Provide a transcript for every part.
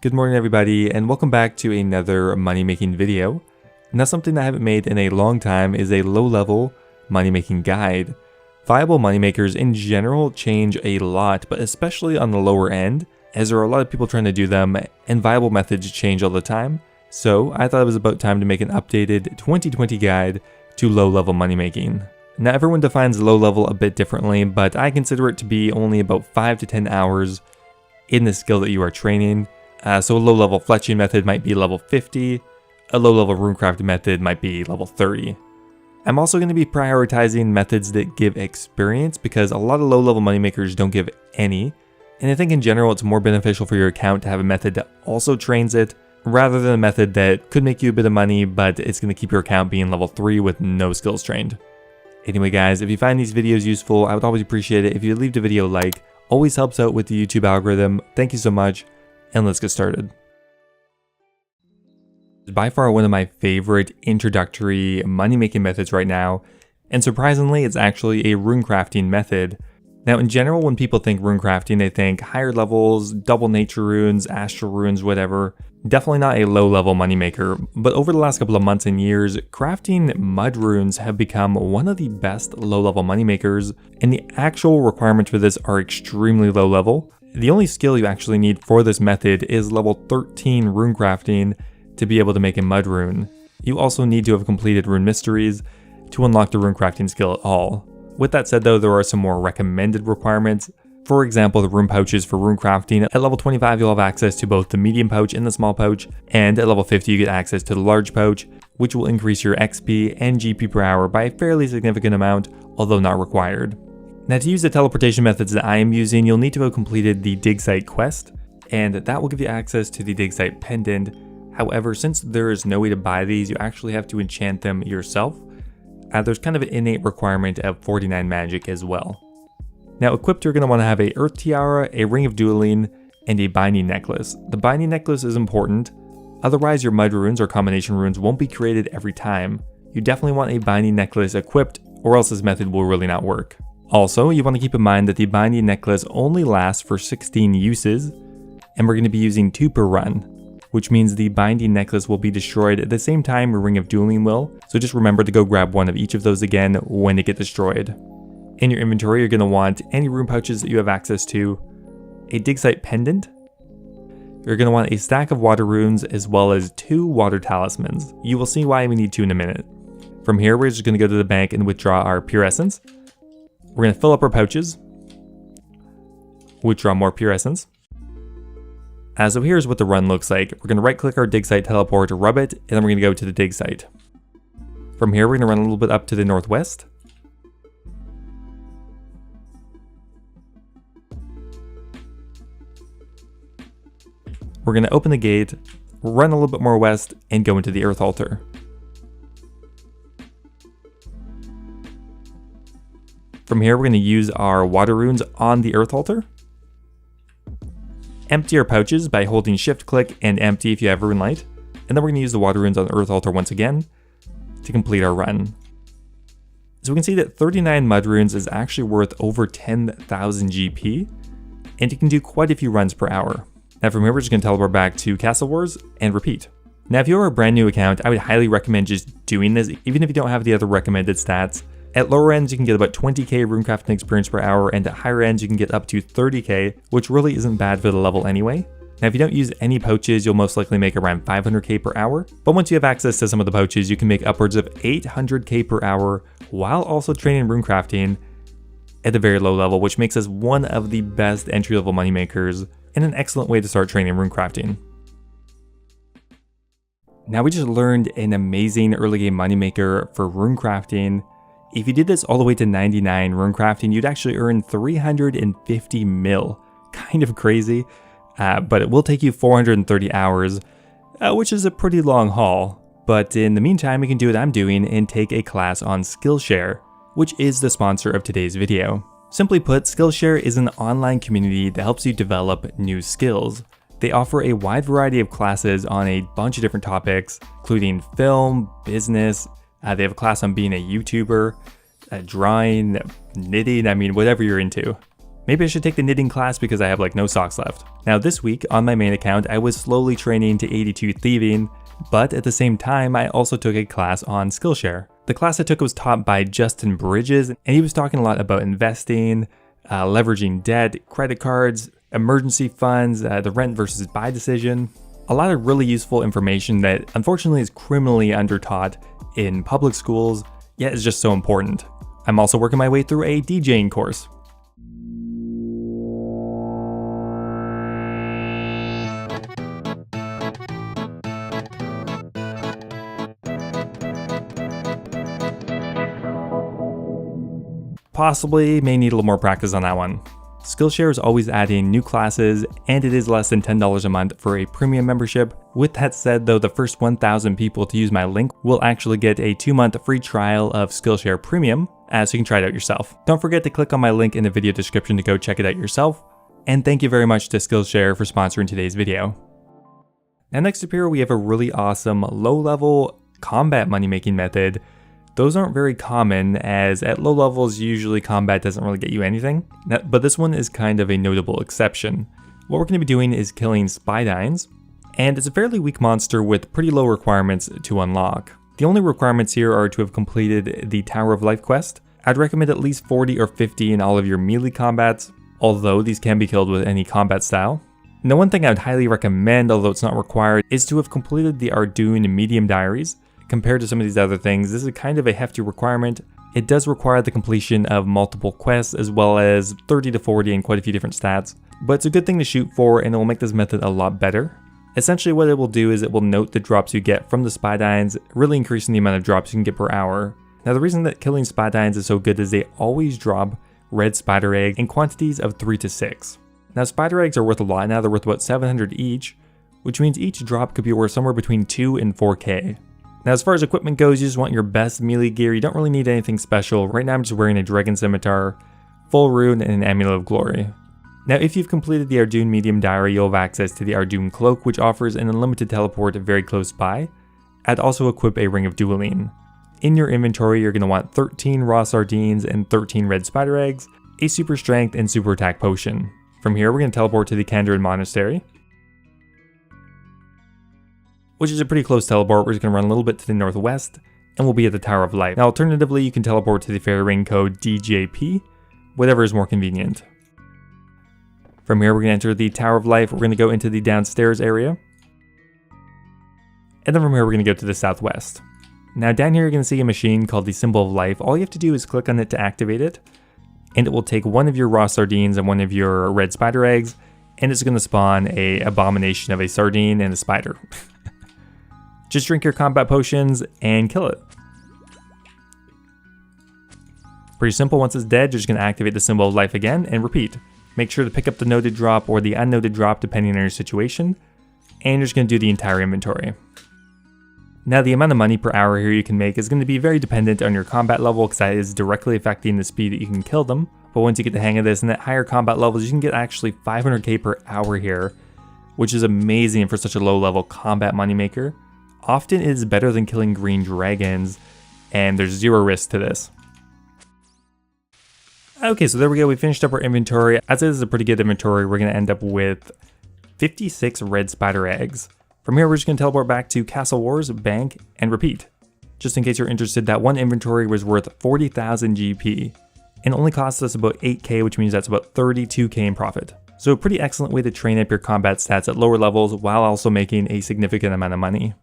Good morning everybody, and welcome back to another money making video. Now something that I haven't made in a long time is a low level money making guide. Viable money makers in general change a lot, but especially on the lower end, as there are a lot of people trying to do them and viable methods change all the time. So I thought it was about time to make an updated 2020 guide to low level money making. Now everyone defines low level a bit differently, but I consider it to be only about 5 to 10 hours in the skill that you are training. So a low-level Fletching method might be level 50, a low-level runecraft method might be level 30. I'm also going to be prioritizing methods that give experience because a lot of low-level moneymakers don't give any, and I think in general it's more beneficial for your account to have a method that also trains it, rather than a method that could make you a bit of money, but it's going to keep your account being level 3 with no skills trained. Anyway guys, if you find these videos useful, I would always appreciate it if you leave the video a like. Always helps out with the YouTube algorithm. Thank you so much. And let's get started. By far one of my favorite introductory money-making methods right now, and surprisingly it's actually a runecrafting method. Now in general, when people think runecrafting, they think higher levels, double nature runes, astral runes, whatever. Definitely not a low-level moneymaker, but over the last couple of months and years, crafting mud runes have become one of the best low-level moneymakers, and the actual requirements for this are extremely low-level. The only skill you actually need for this method is level 13 runecrafting to be able to make a mud rune. You also need to have completed rune mysteries to unlock the runecrafting skill at all. With that said though, there are some more recommended requirements. For example, the rune pouches for runecrafting. At level 25 you'll have access to both the medium pouch and the small pouch, and at level 50 you get access to the large pouch, which will increase your XP and GP per hour by a fairly significant amount, although not required. Now to use the teleportation methods that I am using, you'll need to have completed the dig site quest, and that will give you access to the dig site pendant. However, since there is no way to buy these, you actually have to enchant them yourself. There's kind of an innate requirement of 49 magic as well. Now equipped, you're going to want to have a earth tiara, a ring of dueling, and a binding necklace. The binding necklace is important, otherwise your mud runes or combination runes won't be created every time. You definitely want a binding necklace equipped, or else this method will really not work. Also, you want to keep in mind that the binding necklace only lasts for 16 uses, and we're going to be using 2 per run, which means the binding necklace will be destroyed at the same time your ring of dueling will, so just remember to go grab one of each of those again when they get destroyed. In your inventory, you're going to want any rune pouches that you have access to, a dig site pendant, you're going to want a stack of water runes as well as 2 water talismans. You will see why we need 2 in a minute. From here, we're just going to go to the bank and withdraw our pure essence. We're going to fill up our pouches, withdraw more pure essence. So here's what the run looks like. We're going to right click our dig site teleport, rub it, and then we're going to go to the dig site. From here we're going to run a little bit up to the northwest. We're going to open the gate, run a little bit more west, and go into the earth altar. From here, we're going to use our water runes on the earth altar. Empty our pouches by holding shift click and empty if you have rune light. And then we're going to use the water runes on the earth altar once again to complete our run. So we can see that 39 mud runes is actually worth over 10,000 GP, and you can do quite a few runs per hour. Now from here, we're just going to teleport back to Castle Wars and repeat. Now if you're a brand new account, I would highly recommend just doing this, even if you don't have the other recommended stats. At lower ends, you can get about 20k runecrafting experience per hour, and at higher ends, you can get up to 30k, which really isn't bad for the level anyway. Now, if you don't use any pouches, you'll most likely make around 500k per hour, but once you have access to some of the pouches, you can make upwards of 800k per hour, while also training runecrafting at a very low level, which makes us one of the best entry-level moneymakers, and an excellent way to start training runecrafting. Now we just learned an amazing early game moneymaker for runecrafting. If you did this all the way to 99 runecrafting, you'd actually earn 350 mil. Kind of crazy, but it will take you 430 hours, which is a pretty long haul. But in the meantime, you can do what I'm doing and take a class on Skillshare, which is the sponsor of today's video. Simply put, Skillshare is an online community that helps you develop new skills. They offer a wide variety of classes on a bunch of different topics, including film, business. They have a class on being a YouTuber, drawing, knitting, I mean, whatever you're into. Maybe I should take the knitting class because I have like no socks left. Now this week on my main account, I was slowly training to 82 thieving, but at the same time, I also took a class on Skillshare. The class I took was taught by Justin Bridges, and he was talking a lot about investing, leveraging debt, credit cards, emergency funds, the rent versus buy decision. A lot of really useful information that unfortunately is criminally undertaught in public schools, yet is just so important. I'm also working my way through a DJing course. Possibly may need a little more practice on that one. Skillshare is always adding new classes, and it is less than $10 a month for a premium membership. With that said though, the first 1,000 people to use my link will actually get a 2-month free trial of Skillshare Premium, so you can try it out yourself. Don't forget to click on my link in the video description to go check it out yourself. And thank you very much to Skillshare for sponsoring today's video. Now next up here we have a really awesome low-level combat money-making method. Those aren't very common, as at low levels usually combat doesn't really get you anything, but this one is kind of a notable exception. What we're going to be doing is killing spidines, and it's a fairly weak monster with pretty low requirements to unlock. The only requirements here are to have completed the Tower of Life quest. I'd recommend at least 40 or 50 in all of your melee combats, although these can be killed with any combat style. Now one thing I would highly recommend, although it's not required, is to have completed the Ardoon Medium Diaries. Compared to some of these other things, this is kind of a hefty requirement. It does require the completion of multiple quests as well as 30 to 40 and quite a few different stats, but it's a good thing to shoot for and it will make this method a lot better. Essentially what it will do is it will note the drops you get from the spidines, really increasing the amount of drops you can get per hour. Now the reason that killing spidines is so good is they always drop red spider eggs in quantities of 3 to 6. Now spider eggs are worth a lot now, they're worth about 700 each, which means each drop could be worth somewhere between 2 and 4k. Now as far as equipment goes, you just want your best melee gear. You don't really need anything special. Right now I'm just wearing a dragon scimitar, full rune, and an amulet of glory. Now if you've completed the Ardoon Medium Diary, you'll have access to the Ardoon Cloak, which offers an unlimited teleport very close by. I'd also equip a Ring of Dueling. In your inventory you're going to want 13 raw sardines and 13 red spider eggs, a super strength and super attack potion. From here we're going to teleport to the Kandarin Monastery, which is a pretty close teleport. We're just going to run a little bit to the northwest, and we'll be at the Tower of Life. Now alternatively, you can teleport to the fairy ring code DJP, whatever is more convenient. From here, we're going to enter the Tower of Life. We're going to go into the downstairs area, and then from here, we're going to go to the southwest. Now down here, you're going to see a machine called the Symbol of Life. All you have to do is click on it to activate it, and it will take one of your raw sardines and one of your red spider eggs, and it's going to spawn a abomination of a sardine and a spider. Just drink your combat potions and kill it. Pretty simple. Once it's dead, you're just going to activate the Symbol of Life again and repeat. Make sure to pick up the noted drop or the unnoted drop depending on your situation, and you're just going to do the entire inventory. Now the amount of money per hour here you can make is going to be very dependent on your combat level, because that is directly affecting the speed that you can kill them. But once you get the hang of this and at higher combat levels, you can get actually 500k per hour here, which is amazing for such a low level combat moneymaker. Often it is better than killing green dragons, and there's zero risk to this. Okay, so there we go, we finished up our inventory. As it is a pretty good inventory, we're going to end up with 56 red spider eggs. From here, we're just going to teleport back to Castle Wars, Bank, and repeat. Just in case you're interested, that one inventory was worth 40,000 GP, and only cost us about 8k, which means that's about 32k in profit. So a pretty excellent way to train up your combat stats at lower levels while also making a significant amount of money.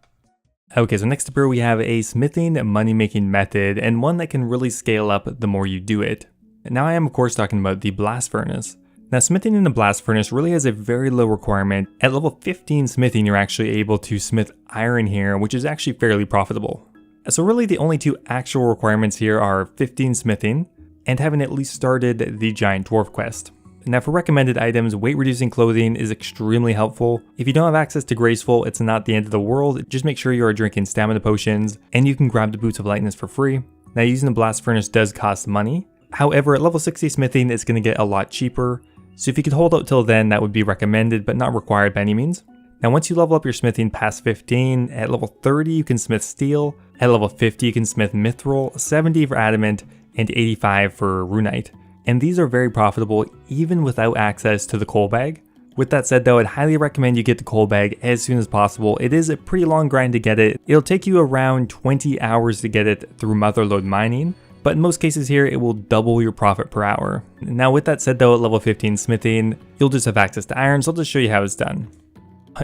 Okay, so next up here we have a smithing money-making method, and one that can really scale up the more you do it. Now I am of course talking about the blast furnace. Now smithing in the blast furnace really has a very low requirement. At level 15 smithing, you're actually able to smith iron here, which is actually fairly profitable. So really the only two actual requirements here are 15 smithing and having at least started the giant dwarf quest. Now for recommended items, weight reducing clothing is extremely helpful. If you don't have access to graceful, it's not the end of the world. Just make sure you are drinking stamina potions, and you can grab the boots of lightness for free. Now using the blast furnace does cost money. However, at level 60 smithing, it's going to get a lot cheaper. So if you could hold out till then, that would be recommended, but not required by any means. Now once you level up your smithing past 15, at level 30 you can smith steel, at level 50 you can smith mithril, 70 for adamant, and 85 for runite. and these are very profitable even without access to the coal bag. With that said though, I'd highly recommend you get the coal bag as soon as possible. It is a pretty long grind to get it. It'll take you around 20 hours to get it through motherlode mining, but in most cases here, it will double your profit per hour. Now with that said though, at level 15 smithing, you'll just have access to iron, so I'll just show you how it's done.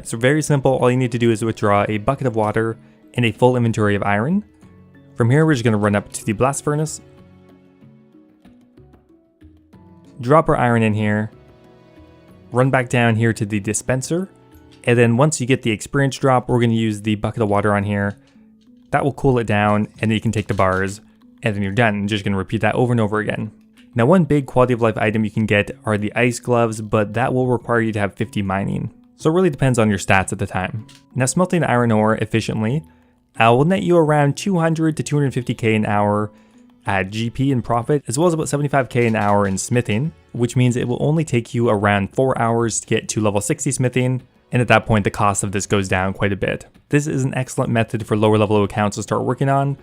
So very simple, all you need to do is withdraw a bucket of water and a full inventory of iron. From here, we're just gonna run up to the blast furnace, drop our iron in here, run back down here to the dispenser, and then once you get the experience drop, we're gonna use the bucket of water on here. That will cool it down, and then you can take the bars, and then you're done. You're just gonna repeat that over and over again. Now one big quality of life item you can get are the ice gloves, but that will require you to have 50 mining. So it really depends on your stats at the time. Now smelting iron ore efficiently will net you around 200 to 250k an hour at GP in profit, as well as about 75k an hour in smithing, which means it will only take you around 4 hours to get to level 60 smithing, and at that point the cost of this goes down quite a bit. This is an excellent method for lower level accounts to start working on,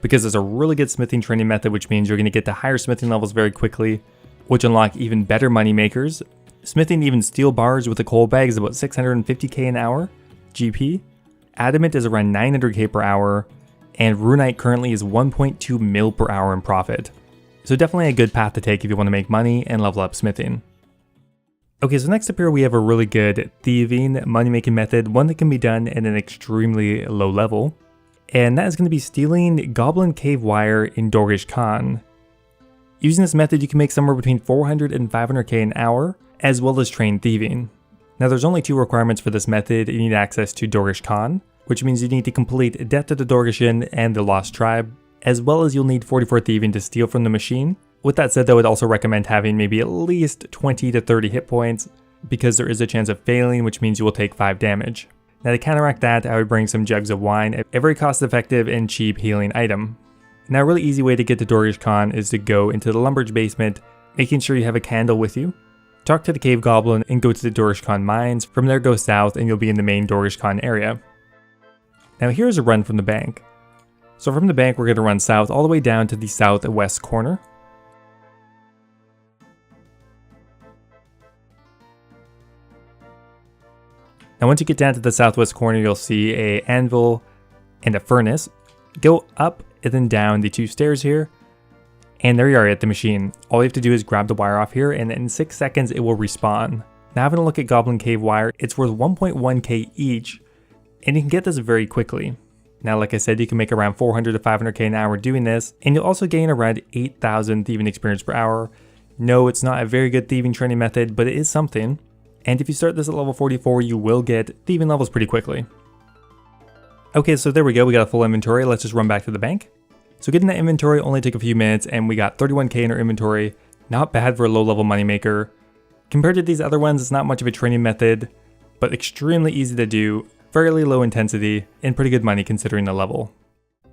because it's a really good smithing training method, which means you're going to get to higher smithing levels very quickly, which unlock even better money makers. Smithing even steel bars with a coal bag is about 650k an hour GP. Adamant is around 900k per hour, and runite currently is 1.2 mil per hour in profit. So definitely a good path to take if you want to make money and level up smithing. Okay, so next up here we have a really good thieving money making method, one that can be done at an extremely low level. And that is going to be stealing goblin cave wire in Dorgish Khan. Using this method you can make somewhere between 400 and 500k an hour, as well as train thieving. Now there's only 2 requirements for this method. You need access to Dorgish Khan, which means you need to complete Death to the Dorgishan and the Lost Tribe, as well as you'll need 44 thieving to steal from the machine. With that said though, I'd also recommend having maybe at least 20 to 30 hit points, because there is a chance of failing, which means you will take 5 damage. Now to counteract that, I would bring some jugs of wine, a very cost effective and cheap healing item. Now a really easy way to get to Dorgish Khan is to go into the lumberage basement, making sure you have a candle with you. Talk to the cave goblin and go to the Dorgish Khan mines. From there go south and you'll be in the main Dorgish Khan area. Now here's a run from the bank. So from the bank we're going to run south all the way down to the southwest corner. Now once you get down to the southwest corner you'll see an anvil and a furnace. Go up and then down the 2 stairs here. And there you are at the machine. All you have to do is grab the wire off here and in 6 seconds it will respawn. Now having a look at Goblin Cave wire, it's worth 1.1k each, and you can get this very quickly. Now like I said, you can make around 400 to 500k an hour doing this, and you'll also gain around 8,000 thieving experience per hour. No, it's not a very good thieving training method, but it is something. And if you start this at level 44, you will get thieving levels pretty quickly. Okay, so there we go, we got a full inventory. Let's just run back to the bank. So getting that inventory only took a few minutes, and we got 31k in our inventory. Not bad for a low level moneymaker. Compared to these other ones, it's not much of a training method, but extremely easy to do, fairly low intensity, and pretty good money considering the level.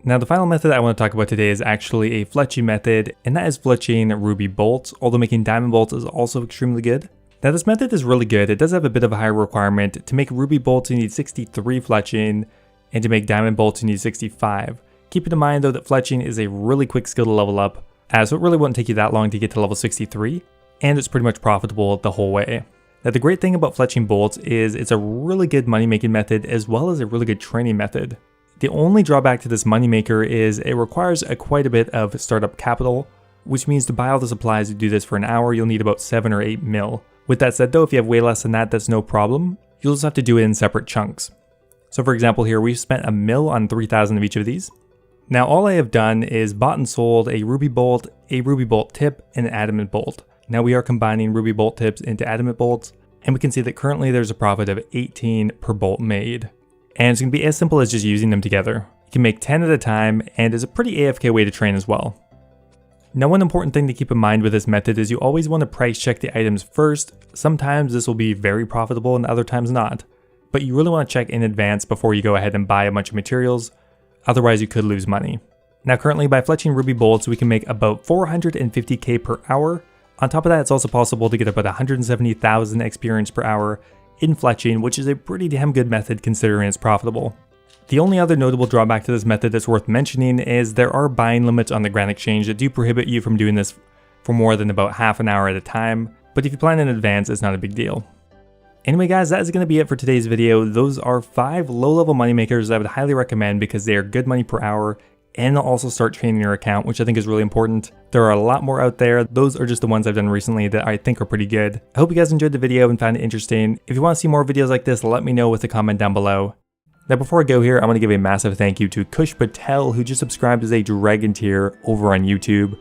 Now the final method I want to talk about today is actually a fletching method, and that is fletching ruby bolts, although making diamond bolts is also extremely good. Now this method is really good. It does have a bit of a higher requirement. To make ruby bolts you need 63 fletching, and to make diamond bolts you need 65. Keep in mind though that fletching is a really quick skill to level up, so it really won't take you that long to get to level 63, and it's pretty much profitable the whole way. Now the great thing about fletching bolts is it's a really good money making method as well as a really good training method. The only drawback to this money maker is it requires quite a bit of startup capital, which means to buy all the supplies to do this for an hour you'll need about 7 or 8 mil. With that said though, if you have way less than that, that's no problem. You'll just have to do it in separate chunks. So for example here, we've spent 1 mil on 3,000 of each of these. Now all I have done is bought and sold a ruby bolt tip, and an adamant bolt. Now we are combining ruby bolt tips into adamant bolts, and we can see that currently there's a profit of 18 per bolt made. And it's going to be as simple as just using them together. You can make 10 at a time, and it's a pretty AFK way to train as well. Now one important thing to keep in mind with this method is you always want to price check the items first. Sometimes this will be very profitable and other times not, but you really want to check in advance before you go ahead and buy a bunch of materials. Otherwise you could lose money. Now currently by fletching ruby bolts we can make about 450k per hour. On top of that it's also possible to get about 170,000 experience per hour in fletching, which is a pretty damn good method considering it's profitable. The only other notable drawback to this method that's worth mentioning is there are buying limits on the Grand Exchange that do prohibit you from doing this for more than about half an hour at a time, but if you plan in advance, it's not a big deal. Anyway guys, that is going to be it for today's video. Those are 5 low-level moneymakers I would highly recommend because they are good money per hour, and they'll also start training your account, which I think is really important. There are a lot more out there. Those are just the ones I've done recently that I think are pretty good. I hope you guys enjoyed the video and found it interesting. If you want to see more videos like this, let me know with a comment down below. Now before I go here, I want to give a massive thank you to Kush Patel, who just subscribed as a Dragon tier over on YouTube,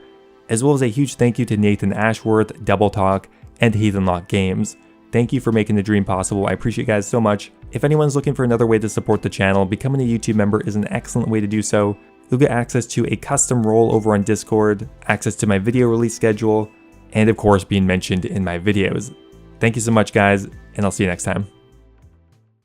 as well as a huge thank you to Nathan Ashworth, Double Talk, and Heathen Lock Games. Thank you for making the dream possible. I appreciate you guys so much. If anyone's looking for another way to support the channel, becoming a YouTube member is an excellent way to do so. You'll get access to a custom role over on Discord, access to my video release schedule, and of course being mentioned in my videos. Thank you so much guys, and I'll see you next time.